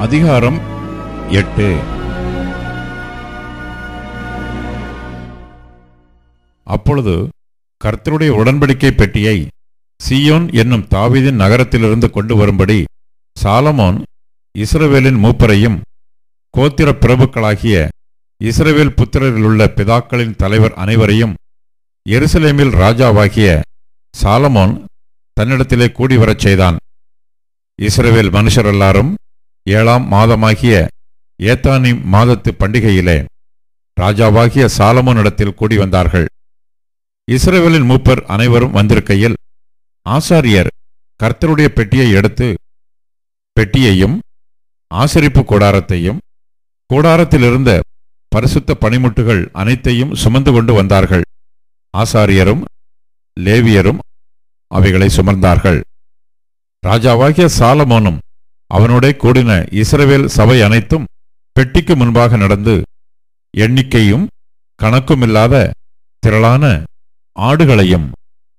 அதிகாரம் 8. அப்பொழுது கர்த்தருடைய உடன்படிக்கை பெட்டியை சீயோன் என்னும் தாவீதின் நகரத்திலிருந்து கொண்டு வரும்படி சாலமோன் இஸ்ரவேலின் மூப்பரையும் கோத்திர பிரபுக்களாகிய இஸ்ரவேல் புத்திரரிலுள்ள பிதாக்களின் தலைவர் அனைவரையும் எருசலேமில் ராஜாவாகிய சாலமோன் தன்னிடத்திலே கூடிவரச் செய்தான். இஸ்ரவேல் மனுஷரெல்லாரும் 7ஆம் மாதமாகிய ஏத்தானிம் மாதத்து பண்டிகையிலே ராஜாவாகிய சாலமோனிடத்தில் கூடி வந்தார்கள். இஸ்ரவேலின் மூப்பர் அனைவரும் வந்திருக்கையில் ஆசாரியர் கர்த்தருடைய பெட்டியை எடுத்து பெட்டியையும் ஆசரிப்பு கூடாரத்தையும் கூடாரத்திலிருந்த பரிசுத்த பணிமுட்டுகள் அனைத்தையும் சுமந்து கொண்டு வந்தார்கள். ஆசாரியரும் லேவியரும் அவைகளை சுமந்தார்கள். ராஜாவாகிய சாலமோனும் அவனோட கூடின இஸ்ரவேல் சபை அனைத்தும் பெட்டிக்கு முன்பாக நடந்து எண்ணிக்கையும் கணக்குமில்லாத திரளான ஆடுகளையும்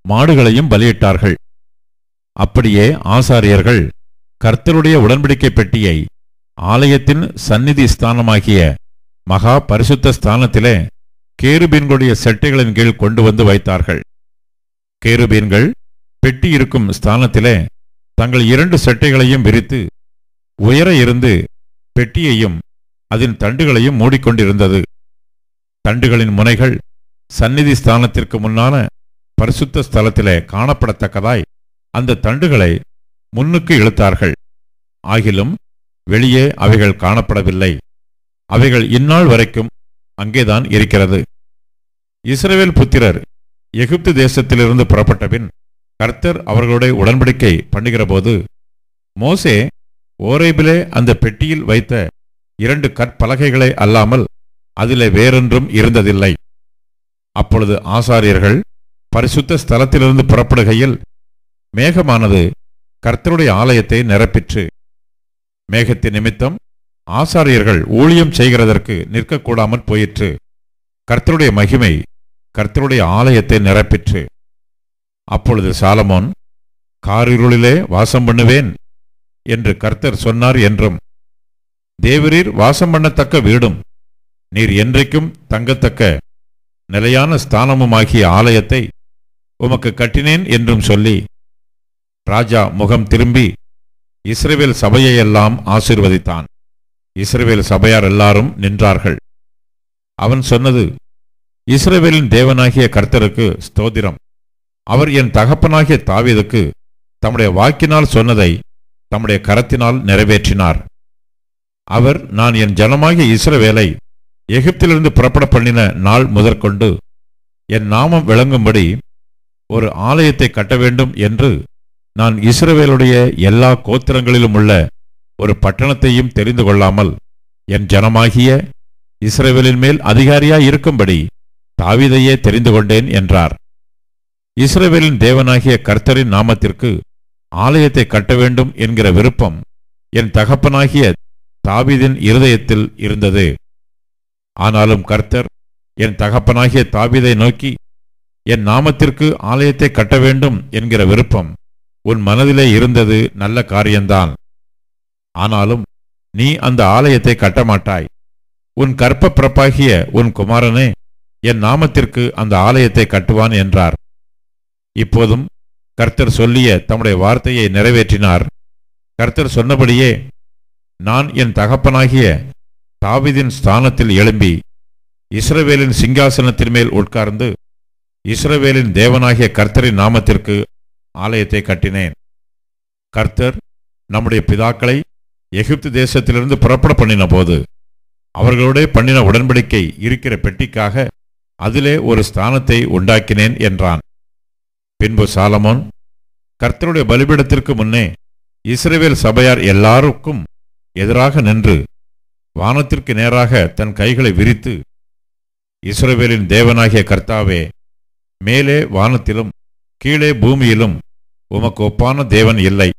மாடுகளையும் பலியிட்டார்கள். அப்படியே ஆசாரியர்கள் கர்த்தருடைய உடன்படிக்கை பெட்டியை ஆலயத்தின் சந்நிதி ஸ்தானமாகிய மகா பரிசுத்த ஸ்தானத்திலே கேருபீன்களுடைய செட்டைகளின் கீழ் கொண்டு வந்து வைத்தார்கள். கேருபீன்கள் பெட்டி இருக்கும் ஸ்தானத்திலே தங்கள் 2 செட்டைகளையும் விரித்து உயர இருந்து பெட்டியையும் அதன் தண்டுகளையும் மூடிக்கொண்டிருந்தது. தண்டுகளின் முனைகள் சந்நிதி ஸ்தானத்திற்கு முன்னான பரிசுத்த ஸ்தலத்திலே காணப்படத்தக்கதாய் அந்த தண்டுகளை முன்னுக்கு இழுத்தார்கள். ஆகிலும் வெளியே அவைகள் காணப்படவில்லை. அவைகள் இந்நாள் வரைக்கும் அங்கேதான் இருக்கிறது. இஸ்ரவேல் புத்திரர் எகிப்து தேசத்திலிருந்து புறப்பட்டபின் கர்த்தர் அவர்களுடைய உடன்படிக்கை பண்ணுகிறபோது மோசே ஓரேபிலே அந்த பெட்டியில் வைத்த 2 கற்பலகைகளை அல்லாமல் அதிலே வேறொன்றும் இருந்ததில்லை. அப்பொழுது ஆசாரியர்கள் பரிசுத்த ஸ்தலத்திலிருந்து புறப்படுகையில் மேகமானது கர்த்தருடைய ஆலயத்தை நிரப்பிற்று. மேகத்தின் நிமித்தம் ஆசாரியர்கள் ஊழியம் செய்கிறதற்கு நிற்கக்கூடாமற் போயிற்று. கர்த்தருடைய மகிமை கர்த்தருடைய ஆலயத்தை நிரப்பிற்று. அப்பொழுது சாலமோன், காரிருளிலே வாசம் பண்ணுவேன் என்று கர்த்தர் சொன்னார் என்றும், தேவரீர் வாசம் பண்ணத்தக்க வீடும் நீர் என்றைக்கும் தங்கத்தக்க நிலையான ஸ்தானமுமாகிய ஆலயத்தை உமக்கு கட்டினேன் என்றும் சொல்லி ராஜா முகம் திரும்பி இஸ்ரவேல் சபையெல்லாம் ஆசீர்வதித்தான். இஸ்ரவேல் சபையார் எல்லாரும் நின்றார்கள். அவன் சொன்னது, இஸ்ரவேலின் தேவனாகிய கர்த்தருக்கு ஸ்தோத்திரம். அவர் என் தகப்பனாகிய தாவீதுக்கு தம்முடைய வாக்கினால் சொன்னதை தம்முடைய கரத்தினால் நிறைவேற்றினார். அவர் நான் என் ஜனமாகிய இஸ்ரவேலை எகிப்திலிருந்து புறப்பட பண்ணின நாள் முதற்கொண்டு என் நாமம் விளங்கும்படி ஒரு ஆலயத்தை கட்ட வேண்டும் என்று நான் இஸ்ரவேலுடைய எல்லா கோத்திரங்களிலும் உள்ள ஒரு பட்டணத்தையும் தெரிந்து கொள்ளாமல் என் ஜனமாகிய இஸ்ரவேலின் மேல் அதிகாரியாய் இருக்கும்படி தாவீதையே தெரிந்து கொண்டேன் என்றார். இஸ்ரவேலின் தேவனாகிய கர்த்தரின் நாமத்திற்கு ஆலயத்தை கட்ட வேண்டும் என்கிற விருப்பம் என் தகப்பனாகிய தாவீதின் இருதயத்தில் இருந்தது. ஆனாலும் கர்த்தர் என் தகப்பனாகிய தாவீதை நோக்கி, என் நாமத்திற்கு ஆலயத்தை கட்ட வேண்டும் என்கிற விருப்பம் உன் மனதிலே இருந்தது நல்ல காரியம்தான். ஆனாலும் நீ அந்த ஆலயத்தை கட்டமாட்டாய். உன் கற்ப பிறப்பாகிய உன் குமாரனே என் நாமத்திற்கு அந்த ஆலயத்தை கட்டுவான் என்றார். இப்போதும் கர்த்தர் சொல்லிய தம்முடைய வார்த்தையை நிறைவேற்றினார். கர்த்தர் சொன்னபடியே நான் என் தகப்பனாகிய தாவீதின் ஸ்தானத்தில் எழும்பி இஸ்ரவேலின் சிங்காசனத்தின் மேல் உட்கார்ந்து இஸ்ரவேலின் தேவனாகிய கர்த்தரின் நாமத்திற்கு ஆலயத்தை கட்டினேன். கர்த்தர் நம்முடைய பிதாக்களை எகிப்து தேசத்திலிருந்து புறப்பட பண்ணின போது அவர்களோட பண்ணின உடன்படிக்கை இருக்கிற பெட்டிக்காக அதிலே ஒரு ஸ்தானத்தை உண்டாக்கினேன் என்றான். பின்பு சாலமோன் கர்த்தருடைய பலிபீடத்திற்கு முன்னே இஸ்ரவேல் சபையார் எல்லாருக்கும் எதிராக நின்று வானத்திற்கு நேராக தன் கைகளை விரித்து, இஸ்ரவேலின் தேவனாகிய கர்த்தாவே, மேலே வானத்திலும் கீழே பூமியிலும் உமக்கு ஒப்பான தேவன் இல்லை.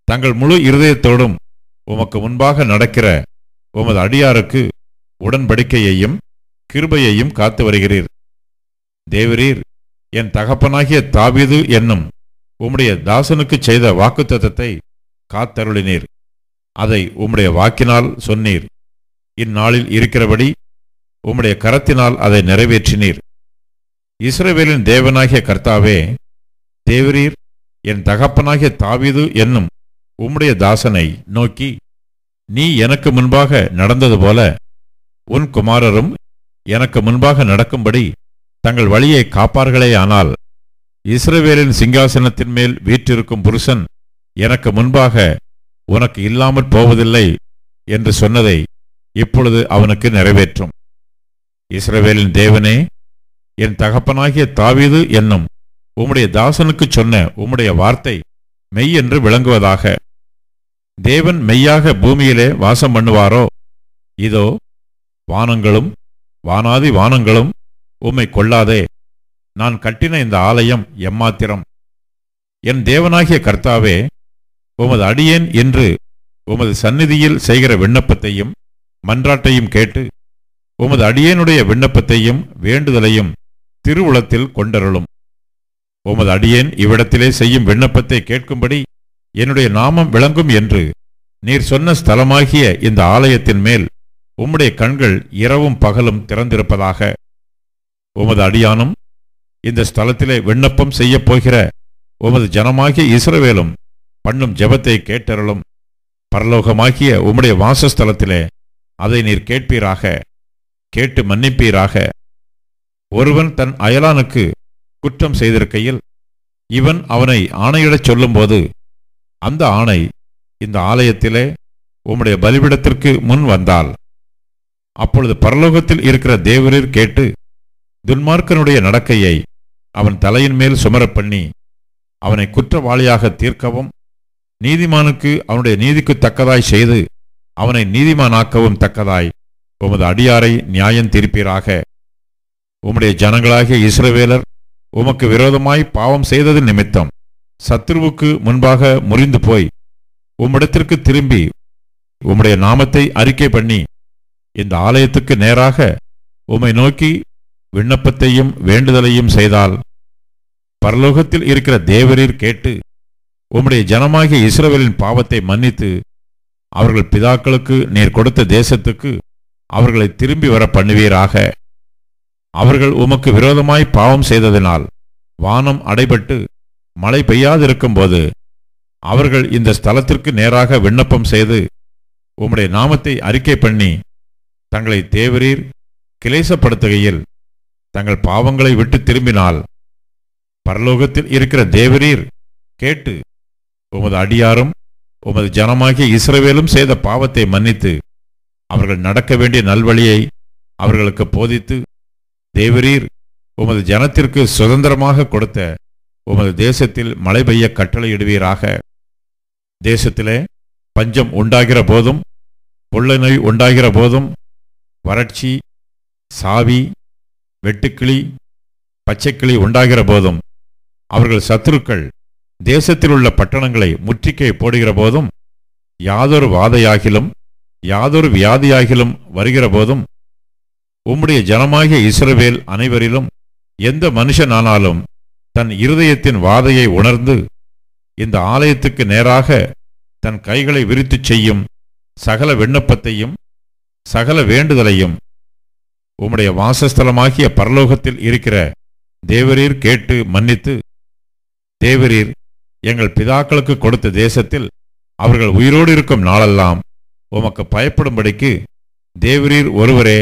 தங்கள் முழு இருதயத்தோடும் உமக்கு முன்பாக நடக்கிற உமது அடியாருக்கு உடன்படிக்கையையும் கிருபையையும் காத்து வருகிறீர். தேவரீர் என் தகப்பனாகிய தாவீது என்னும் உம்முடைய தாசனுக்கு செய்த வாக்குத்தத்தத்தை காத்தருளினீர். அதை உம்முடைய வாக்கினால் சொன்னீர். இந்நாளில் இருக்கிறபடி உம்முடைய கரத்தினால் அதை நிறைவேற்றினீர். இஸ்ரவேலின் தேவனாகிய கர்த்தாவே, தேவரீர் என் தகப்பனாகிய தாவீது என்னும் உம்முடைய தாசனை நோக்கி, நீ எனக்கு முன்பாக நடந்தது போல உன் குமாரரும் எனக்கு முன்பாக நடக்கும்படி தங்கள் வழியை காப்பார்களேயானால், இஸ்ரவேலின் சிங்காசனத்தின் மேல் வீற்றிருக்கும் புருஷன் எனக்கு முன்பாக உனக்கு இல்லாமற் போவதில்லை என்று சொன்னதை இப்பொழுது அவனுக்கு நிறைவேற்றும். இஸ்ரவேலின் தேவனே, என் தகப்பனாகிய தாவீது என்னும் உம்முடைய தாசனுக்கு சொன்ன உம்முடைய வார்த்தை மெய் என்று விளங்குவதாக. தேவன் மெய்யாக பூமியிலே வாசம் பண்ணுவாரோ, இதோ வானங்களும் வானாதி வானங்களும் உம்மை கொள்ளாதே. நான் கட்டின இந்த ஆலயம் எம்மாத்திரம்? என் தேவனாகிய கர்த்தாவே, உமது அடியேன் என்று உமது சந்நிதியில் செய்கிற விண்ணப்பத்தையும் மன்றாட்டையும் கேட்டு உமது அடியேனுடைய விண்ணப்பத்தையும் வேண்டுதலையும் திருவுளத்தில் கொண்டருளும். உமது அடியேன் இவ்விடத்திலே செய்யும் விண்ணப்பத்தை கேட்கும்படி என்னுடைய நாமம் விளங்கும் என்று நீர் சொன்ன ஸ்தலமாகிய இந்த ஆலயத்தின் மேல் உம்முடைய கண்கள் இரவும் பகலும் திறந்திருப்பதாக. உமது அடியானும் இந்த ஸ்தலத்திலே விண்ணப்பம் செய்யப் போகிற உமது ஜனமாகிய இஸ்ரவேலும் பண்ணும் ஜெபத்தை கேட்டருளும். பரலோகமாகிய உம்முடைய வாசஸ்தலத்திலே அதை நீர் கேட்பீராக, கேட்டு மன்னிப்பீராக. ஒருவன் தன் அயலானுக்கு குற்றம் செய்திருக்கையில் இவன் அவனை ஆணையிடச் சொல்லும்போது, அந்த ஆணை இந்த ஆலயத்திலே உம்முடைய பலிபீடத்திற்கு முன் வந்தால், அப்பொழுது பரலோகத்தில் இருக்கிற தேவரீர் கேட்டு துன்மார்க்கனுடைய நடக்கையை அவன் தலையின் மேல் சுமரப் பண்ணி அவனை குற்றவாளியாக தீர்க்கவும், நீதிமானுக்கு அவனுடைய நீதிக்கு தக்கதாய் செய்து அவனை நீதிமானாக்கவும் தக்கதாய் உமது அடியாரை நியாயம் தீர்ப்பீராக. உம்முடைய ஜனங்களாகிய இஸ்ரவேலர் உமக்கு விரோதமாய் பாவம் செய்தது நிமித்தம் சத்துருவுக்கு முன்பாக முறிந்து போய் உம்மிடத்திற்கு திரும்பி உம்முடைய நாமத்தை அறிக்கை பண்ணி இந்த ஆலயத்துக்கு நேராக உம்மை நோக்கி விண்ணப்பத்தையும் வேண்டுதலையும் செய்தால், பரலோகத்தில் இருக்கிற தேவரீர் கேட்டு உம்முடைய ஜனமாகிய இஸ்ரவேலின் பாவத்தை மன்னித்து அவர்கள் பிதாக்களுக்கு நீர் கொடுத்த தேசத்துக்கு அவர்களை திரும்பி வர பண்ணுவீராக. அவர்கள் உமக்கு விரோதமாய் பாவம் செய்ததினால் வானம் அடைபட்டு மழை பெய்யாதிருக்கும் போது அவர்கள் இந்த ஸ்தலத்திற்கு நேராக விண்ணப்பம் செய்து உம்முடைய நாமத்தை அறிக்கை பண்ணி தங்களை தேவரீர் கிளேசப்படுத்துகையில் தங்கள் பாவங்களை விட்டு திரும்பினால், பரலோகத்தில் இருக்கிற தேவரீர் கேட்டு உமது அடியாரும் உமது ஜனமாகிய இஸ்ரவேலும் செய்த பாவத்தை மன்னித்து அவர்கள் நடக்க வேண்டிய நல்வழியை அவர்களுக்கு போதித்து, தேவரீர் உமது ஜனத்திற்கு சுதந்திரமாக கொடுத்த உமது தேசத்தில் மழை பெய்ய கட்டளையிடுவீராக. தேசத்திலே பஞ்சம் உண்டாகிற போதும், கொள்ளை நோய் உண்டாகிற போதும், வறட்சி, சாவி, வெட்டுக்கிளி, பச்சைக்கிளி உண்டாகிற போதும், அவர்கள் சத்துருக்கள் தேசத்தில் உள்ள பட்டணங்களை முற்றுகை போடுகிற போதும், யாதொரு வாதையாகிலும் யாதொரு வியாதியாகிலும் வருகிற போதும், உம்முடைய ஜனமாகிய இஸ்ரவேல் அனைவரிலும் எந்த மனுஷனானாலும் தன் இருதயத்தின் வாதையை உணர்ந்து இந்த ஆலயத்துக்கு நேராக தன் கைகளை விரித்துச் செய்யும் சகல விண்ணப்பத்தையும் சகல வேண்டுதலையும் உம்முடைய வாசஸ்தலமாகிய பரலோகத்தில் இருக்கிற தேவரீர் கேட்டு மன்னித்து, தேவரீர் எங்கள் பிதாக்களுக்கு கொடுத்த தேசத்தில் அவர்கள் உயிரோடு இருக்கும் நாளெல்லாம் உமக்கு பயப்படும்படிக்கு தேவரீர் ஒருவரே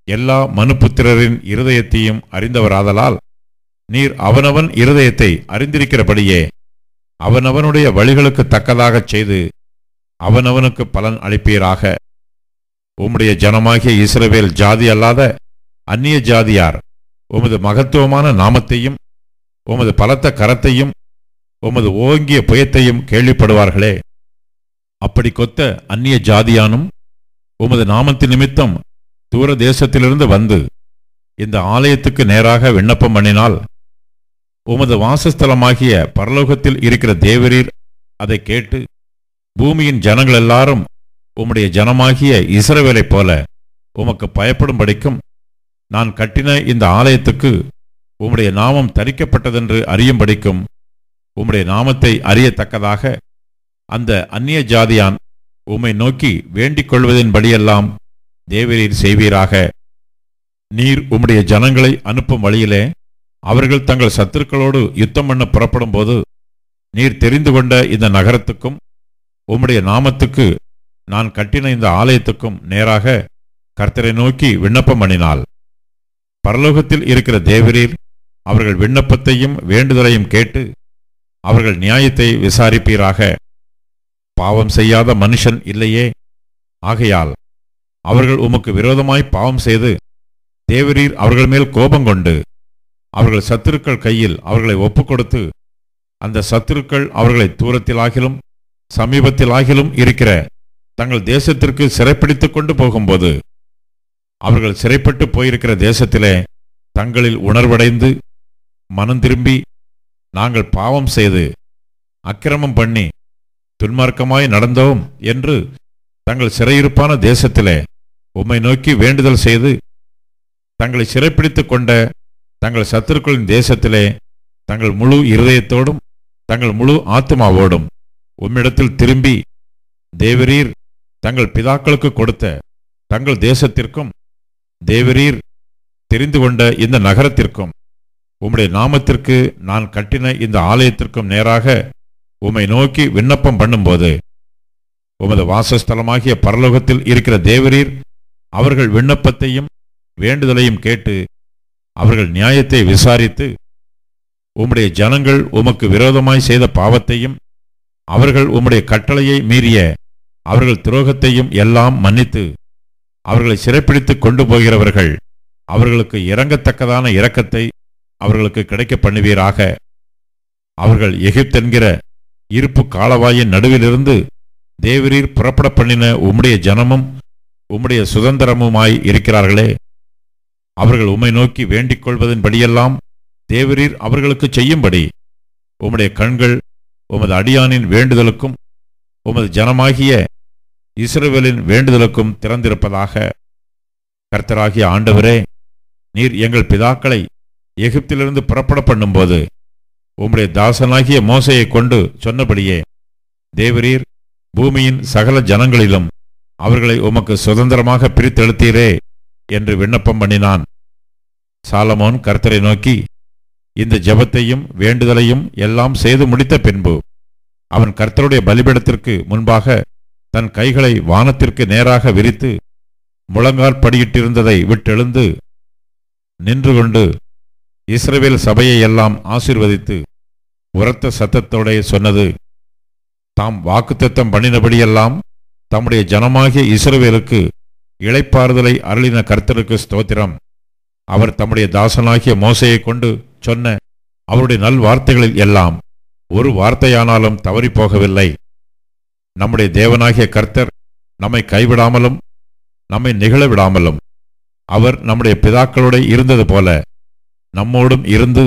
எல்லா மனுபுத்திரரின் இருதயத்தையும் அறிந்தவராதலால், நீர் அவனவன் இருதயத்தை அறிந்திருக்கிறபடியே அவனவனுடைய வழிகளுக்கு தக்கதாகச் செய்து அவனவனுக்கு பலன் அளிப்பீராக. உம்முடைய ஜனமாகிய இஸ்ரவேல் ஜாதி அல்லாத அந்நிய ஜாதியார் உமது மகத்துவமான நாமத்தையும் உமது பலத்த கரத்தையும் உமது ஓங்கிய புயத்தையும் கேள்விப்படுவார்களே. அப்படி கொத்த அந்நிய ஜாதியானும் உமது நாமத்தின் நிமித்தம் தூர தேசத்திலிருந்து வந்து இந்த ஆலயத்துக்கு நேராக விண்ணப்பம் பண்ணினால், உமது வாசஸ்தலமாகிய பரலோகத்தில் இருக்கிற தேவரீர் அதை கேட்டு பூமியின் ஜனங்கள் எல்லாரும் உம்முடைய ஜனமாகிய இஸ்ரவேலைப் போல உமக்கு பயப்படும்படிக்கும், நான் கட்டின இந்த ஆலயத்துக்கு உம்முடைய நாமம் தரிக்கப்பட்டதென்று அறியும்படிக்கும், உம்முடைய நாமத்தை அறியத்தக்கதாக அந்த அந்நிய ஜாதியான் உம்மை நோக்கி வேண்டிக் கொள்வதின்படியெல்லாம் தேவரீர் செய்வீராக. நீர் உம்முடைய ஜனங்களை அனுப்பும் வழியிலே அவர்கள் தங்கள் சத்துருக்களோடு யுத்தம் பண்ண புறப்படும் போது நீர் தெரிந்து கொண்ட இந்த நகரத்துக்கும் உம்முடைய நாமத்துக்கு நான் கட்டின இந்த ஆலயத்துக்கும் நேராக கர்த்தரை நோக்கி விண்ணப்பம் பண்ணினாள். பரலோகத்தில் இருக்கிற தேவரீர் அவர்கள் விண்ணப்பத்தையும் வேண்டுதலையும் கேட்டு அவர்கள் நியாயத்தை விசாரிப்பீராக. பாவம் செய்யாத மனுஷன் இல்லையே. ஆகையால் அவர்கள் உமக்கு விரோதமாய் பாவம் செய்து தேவரீர் அவர்கள் மேல் கோபங்கொண்டு அவர்கள் சத்துருக்கள் கையில் அவர்களை ஒப்புக்கொடுத்து அந்த சத்துருக்கள் அவர்களை தூரத்திலாகிலும் சமீபத்திலாகிலும் இருக்கிற தங்கள் தேசத்திற்கு சிறைப்பிடித்துக் கொண்டு போகும்போது அவர்கள் சிறைப்பட்டு போயிருக்கிற தேசத்திலே தங்களில் உணர்வடைந்து மனம் திரும்பி நாங்கள் பாவம் செய்து அக்கிரமம் பண்ணி துன்மார்க்கமாய் நடந்தோம் என்று தங்கள் சிறையிருப்பான தேசத்திலே உம்மை நோக்கி வேண்டுதல் செய்து தங்களை சிறைப்பிடித்துக் கொண்ட தங்கள் சத்துருக்களின் தேசத்திலே தங்கள் முழு இருதயத்தோடும் தங்கள் முழு ஆத்துமாவோடும் உம்மிடத்தில் திரும்பி தேவரீர் தங்கள் பிதாக்களுக்கு கொடுத்த தங்கள் தேசத்திற்கும் தேவரீர் தெரிந்து கொண்ட இந்த நகரத்திற்கும் உம்முடைய நாமத்திற்கு நான் கட்டின இந்த ஆலயத்திற்கும் நேராக உம்மை நோக்கி விண்ணப்பம் பண்ணும்போது உமது வாசஸ்தலமாகிய பரலோகத்தில் இருக்கிற தேவரீர் அவர்கள் விண்ணப்பத்தையும் வேண்டுதலையும் கேட்டு அவர்கள் நியாயத்தை விசாரித்து உம்முடைய ஜனங்கள் உமக்கு விரோதமாய் செய்த பாவத்தையும் அவர்கள் உம்முடைய கட்டளையை மீறிய அவர்கள் துரோகத்தையும் எல்லாம் மன்னித்து அவர்களை சிறைப்பிடித்துக் கொண்டு போகிறவர்கள் அவர்களுக்கு இறங்கத்தக்கதான இரக்கத்தை அவர்களுக்கு கிடைக்க பண்ணுவீராக. அவர்கள் எகிப்தென்கிற இருப்பு காலவாயின் நடுவிலிருந்து தேவரீர் புறப்பட பண்ணின உம்முடைய ஜனமும் உம்முடைய சுதந்திரமுமாய் இருக்கிறார்களே. அவர்கள் உம்மை நோக்கி வேண்டிக் கொள்வதன்படியெல்லாம் தேவரீர் அவர்களுக்கு செய்யும்படி உம்முடைய கண்கள் உமது அடியானின் வேண்டுதலுக்கும் உமது ஜனமாகிய இஸ்ரவேலின் வேண்டுதலுக்கும் திறந்திருப்பதாக. கர்த்தராகிய ஆண்டவரே, நீர் எங்கள் பிதாக்களை எகிப்திலிருந்து புறப்பட பண்ணும்போது உம்முடைய தாசனாகிய மோசையை கொண்டு சொன்னபடியே தேவரீர் பூமியின் சகல ஜனங்களிலும் அவர்களை உமக்கு சுதந்திரமாக பிரித்தெடுத்தீரே என்று விண்ணப்பம் பண்ணினான். சாலமோன் கர்த்தரை நோக்கி இந்த ஜெபத்தையும் வேண்டுதலையும் எல்லாம் செய்து முடித்த பின்பு அவன் கர்த்தருடைய பலிபீடத்திற்கு முன்பாக தன் கைகளை வானத்திற்கு நேராக விரித்து முழங்கால் படியிட்டிருந்ததை விட்டெழுந்து நின்று கொண்டு இஸ்ரவேல் சபையை எல்லாம் ஆசீர்வதித்து உரத்த சத்தத்தோடே சொன்னது, தாம் வாக்குத்தத்தம் பண்ணினபடியெல்லாம் தம்முடைய ஜனமாகிய இஸ்ரவேலுக்கு இளைப்பாறுதலை அருளின கர்த்தருக்கு ஸ்தோத்திரம். அவர் தம்முடைய தாசனாகிய மோசையை கொண்டு சொன்ன அவருடைய நல்வார்த்தைகளில் எல்லாம் ஒரு வார்த்தையானாலும் தவறிப்போகவில்லை. நம்முடைய தேவனாகிய கர்த்தர் நம்மை கைவிடாமலும் நம்மை நிகழவிடாமலும் அவர் நம்முடைய பிதாக்களோடு இருந்தது போல நம்மோடும் இருந்து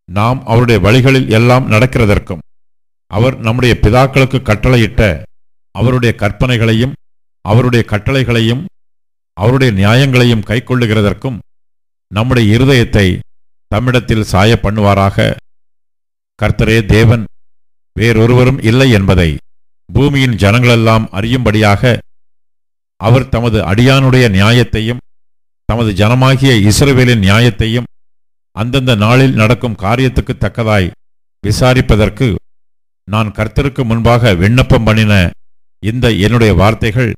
நாம் அவருடைய வழிகளில் எல்லாம் நடக்கிறதற்கும் அவர் நம்முடைய பிதாக்களுக்கு கட்டளையிட்ட அவருடைய கற்பனைகளையும் அவருடைய கட்டளைகளையும் அவருடைய நியாயங்களையும் கைக்கொள்ளுகிறதற்கும் நம்முடைய இருதயத்தை தம்மிடத்தில் சாய பண்ணுவாராக. கர்த்தரே தேவன், வேறொருவரும் இல்லை என்பதை பூமியின் ஜனங்களெல்லாம் அறியும்படியாக அவர் தமது அடியானுடைய நியாயத்தையும் தமது ஜனமாகிய இஸ்ரவேலின் நியாயத்தையும் அந்தந்த நாளில் நடக்கும் காரியத்துக்கு தக்கதாய் விசாரிப்பதற்கு நான் கர்த்தருக்கு முன்பாக விண்ணப்பம் பண்ணின இந்த என்னுடைய வார்த்தைகள்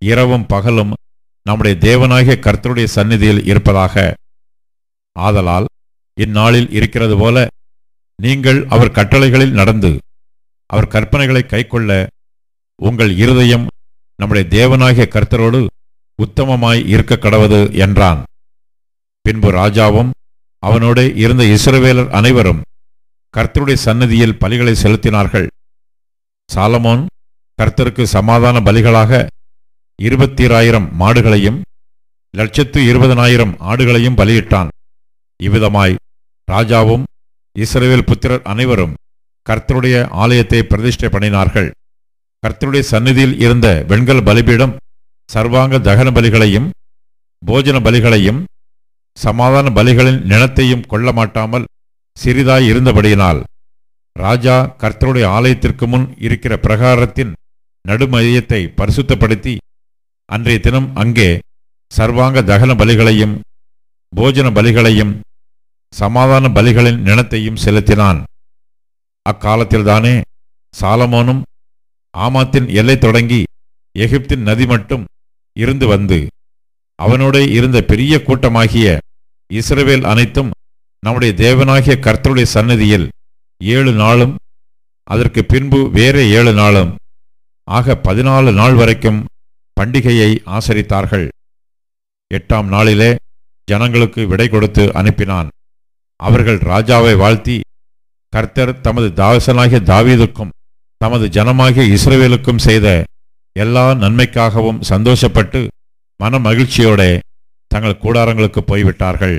இரவும் பகலும் நம்முடைய தேவனாகிய கர்த்தருடைய சந்நிதியில் இருப்பதாக. ஆதலால் இந்நாளில் இருக்கிறது போல நீங்கள் அவர் கட்டளைகளில் நடந்து அவர் கற்பனைகளை கைக்கொள்ள உங்கள் இருதயம் நம்முடைய தேவனாகிய கர்த்தரோடு உத்தமமாய் இருக்க கடவது என்றான். பின்பு ராஜாவும் அவனோடு இருந்த இஸ்ரவேலர் அனைவரும் கர்த்தருடைய சந்நிதியில் பலிகளை செலுத்தினார்கள். சாலமோன் கர்த்தருக்கு சமாதான பலிகளாக 20,000 மாடுகளையும் 120,000 ஆடுகளையும் பலியிட்டான். இவ்விதமாய் ராஜாவும் இஸ்ரவேல் புத்திரர் அனைவரும் கர்த்தருடைய ஆலயத்தை பிரதிஷ்டை பண்ணினார்கள். கர்த்தருடைய சந்நிதியில் இருந்த வெண்கல பலிபீடம் சர்வாங்க தகன பலிகளையும் போஜன பலிகளையும் சமாதான பலிகளின் நிலத்தையும் கொள்ள மாட்டாமல் சிறிதாய் இருந்தபடியினால் ராஜா கர்த்தருடைய ஆலயத்திற்கு முன் இருக்கிற பிரகாரத்தின் நடுமையத்தை பரிசுத்தப்படுத்தி அன்றைய தினம் அங்கே சர்வாங்க தகன பலிகளையும் போஜன பலிகளையும் சமாதான பலிகளின் நினத்தையும் செலுத்தினான். அக்காலத்தில்தானே சாலமோனும் ஆமாத்தின் எல்லை தொடங்கி எகிப்தின் நதி மட்டும் இருந்து வந்து அவனோட இருந்த பெரிய கூட்டமாகிய இஸ்ரவேல் அனைத்தும் நம்முடைய தேவனாகிய கர்த்தருடைய சந்நிதியில் 7 நாளும் அதற்கு பின்பு வேற 7 நாளும் ஆக 14 நாள் வரைக்கும் பண்டிகையை ஆசரித்தார்கள். 8ஆம் நாளிலே ஜனங்களுக்கு விடை கொடுத்து அனுப்பினான். அவர்கள் ராஜாவை வாழ்த்தி, கர்த்தர் தமது தாசனாகிய தாவீதுக்கும் தமது ஜனமாகிய இஸ்ரவேலுக்கும் செய்த எல்லா நன்மைக்காகவும் சந்தோஷப்பட்டு மன மகிழ்ச்சியோட தங்கள் கூடாரங்களுக்கு போய்விட்டார்கள்.